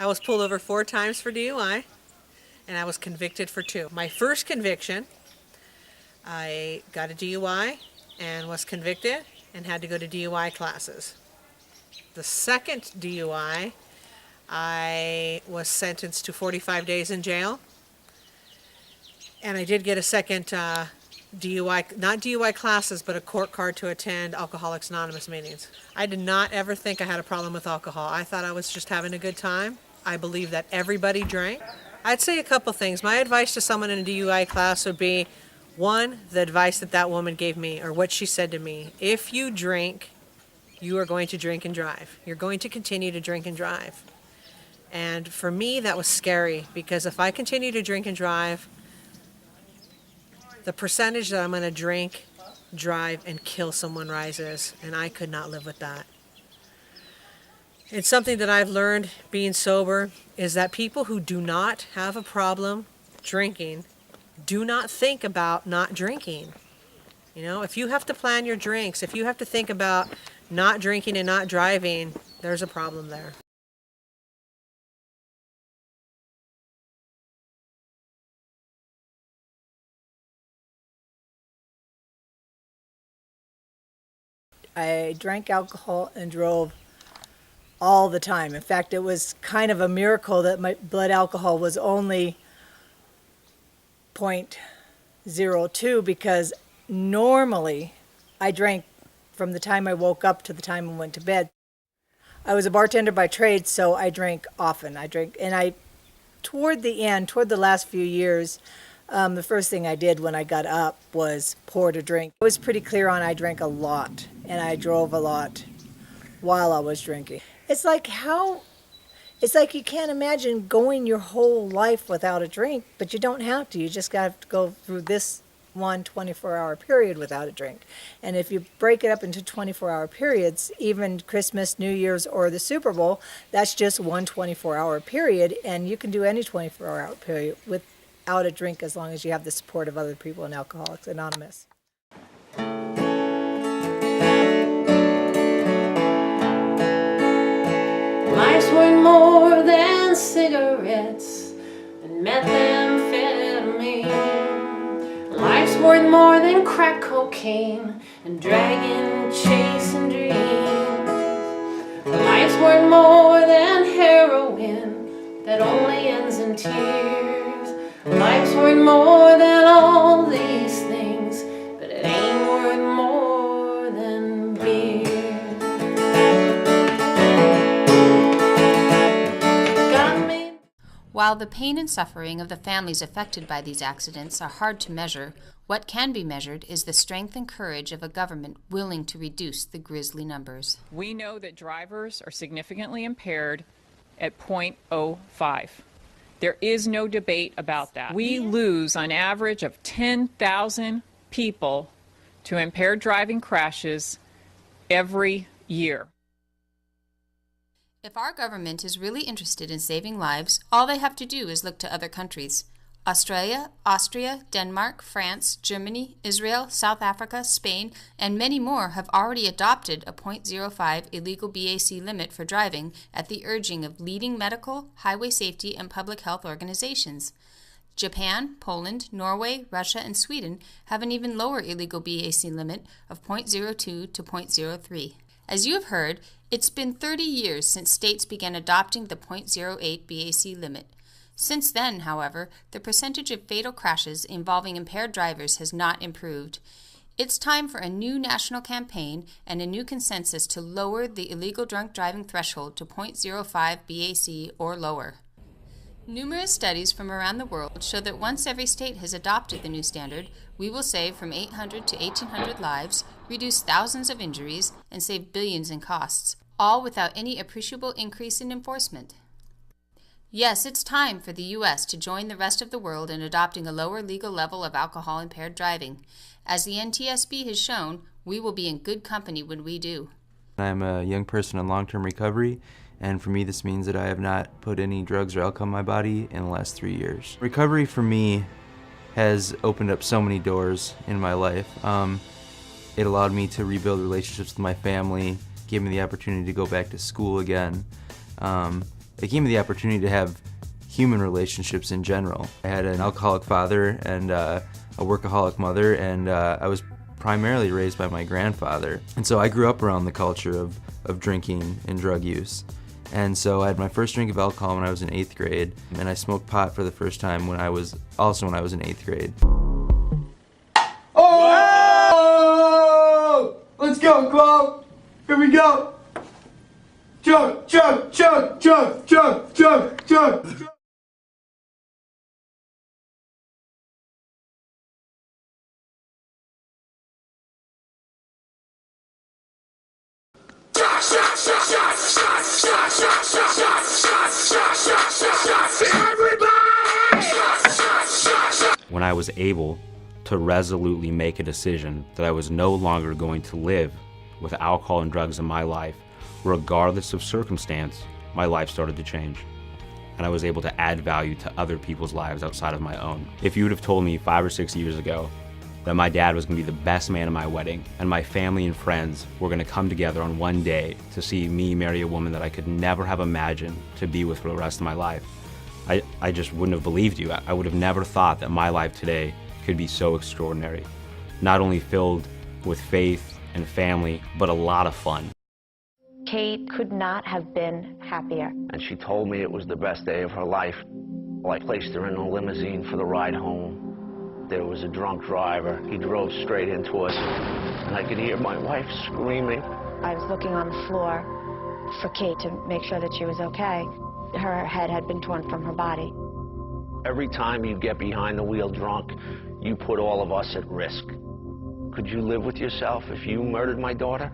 I was pulled over 4 times for DUI, and I was convicted for 2. My first conviction, I got a DUI and was convicted and had to go to DUI classes. The second DUI, I was sentenced to 45 days in jail, and I did get a second DUI, not DUI classes, but a court card to attend Alcoholics Anonymous meetings. I did not ever think I had a problem with alcohol. I thought I was just having a good time. I believe that everybody drank. I'd say a couple things. My advice to someone in a DUI class would be, one, the advice that that woman gave me, or what she said to me. If you drink, you are going to drink and drive. You're going to continue to drink and drive. And for me, that was scary, because if I continue to drink and drive, the percentage that I'm going to drink, drive, and kill someone rises, and I could not live with that. It's something that I've learned being sober, is that people who do not have a problem drinking do not think about not drinking. You know, if you have to plan your drinks, if you have to think about not drinking and not driving, there's a problem there. I drank alcohol and drove all the time. In fact, it was kind of a miracle that my blood alcohol was only 0.02, because normally I drank from the time I woke up to the time I went to bed. I was a bartender by trade, so I drank often. Toward the last few years, the first thing I did when I got up was pour a drink. I was pretty clear on I drank a lot, and I drove a lot while I was drinking. It's like you can't imagine going your whole life without a drink, but you don't have to. You just got to go through this one 24-hour period without a drink. And if you break it up into 24-hour periods, even Christmas, New Year's, or the Super Bowl, that's just one 24-hour period, and you can do any 24-hour period without a drink as long as you have the support of other people in Alcoholics Anonymous. Life's worth more than cigarettes and methamphetamine. Life's worth more than crack cocaine and dragon chasing dreams. Life's worth more than heroin that only ends in tears. Life's worth more than all these things, but it ain't worth more than beer. While the pain and suffering of the families affected by these accidents are hard to measure, what can be measured is the strength and courage of a government willing to reduce the grisly numbers. We know that drivers are significantly impaired at 0.05. There is no debate about that. We lose on average of 10,000 people to impaired driving crashes every year. If our government is really interested in saving lives, all they have to do is look to other countries. Australia, Austria, Denmark, France, Germany, Israel, South Africa, Spain, and many more have already adopted a 0.05 illegal BAC limit for driving at the urging of leading medical, highway safety, and public health organizations. Japan, Poland, Norway, Russia, and Sweden have an even lower illegal BAC limit of 0.02 to 0.03. As you have heard, it's been 30 years since states began adopting the 0.08 BAC limit. Since then, however, the percentage of fatal crashes involving impaired drivers has not improved. It's time for a new national campaign and a new consensus to lower the illegal drunk driving threshold to 0.05 BAC or lower. Numerous studies from around the world show that once every state has adopted the new standard, we will save from 800 to 1,800 lives, reduce thousands of injuries, and save billions in costs, all without any appreciable increase in enforcement. Yes, it's time for the U.S. to join the rest of the world in adopting a lower legal level of alcohol-impaired driving. As the NTSB has shown, we will be in good company when we do. I'm a young person in long-term recovery, and for me this means that I have not put any drugs or alcohol in my body in the last 3 years. Recovery for me has opened up so many doors in my life. It allowed me to rebuild relationships with my family, gave me the opportunity to go back to school again. It gave me the opportunity to have human relationships in general. I had an alcoholic father and a workaholic mother, and I was primarily raised by my grandfather. And so I grew up around the culture of drinking and drug use. And so I had my first drink of alcohol when I was in 8th grade, and I smoked pot for the first time when I was in 8th grade. Oh! Let's go, Chloe! Here we go! Chug, chug, chug, chug, chug, chug, chug! When I was able to resolutely make a decision that I was no longer going to live with alcohol and drugs in my life, regardless of circumstance, my life started to change. And I was able to add value to other people's lives outside of my own. If you would have told me 5 or 6 years ago that my dad was going to be the best man at my wedding and my family and friends were going to come together on one day to see me marry a woman that I could never have imagined to be with for the rest of my life, I just wouldn't have believed you. I would have never thought that my life today could be so extraordinary. Not only filled with faith and family, but a lot of fun. Kate could not have been happier. And she told me it was the best day of her life. Well, I placed her in a limousine for the ride home. There was a drunk driver. He drove straight into us, and I could hear my wife screaming. I was looking on the floor for Kate to make sure that she was okay. Her head had been torn from her body. Every time you get behind the wheel drunk, you put all of us at risk. Could you live with yourself if you murdered my daughter?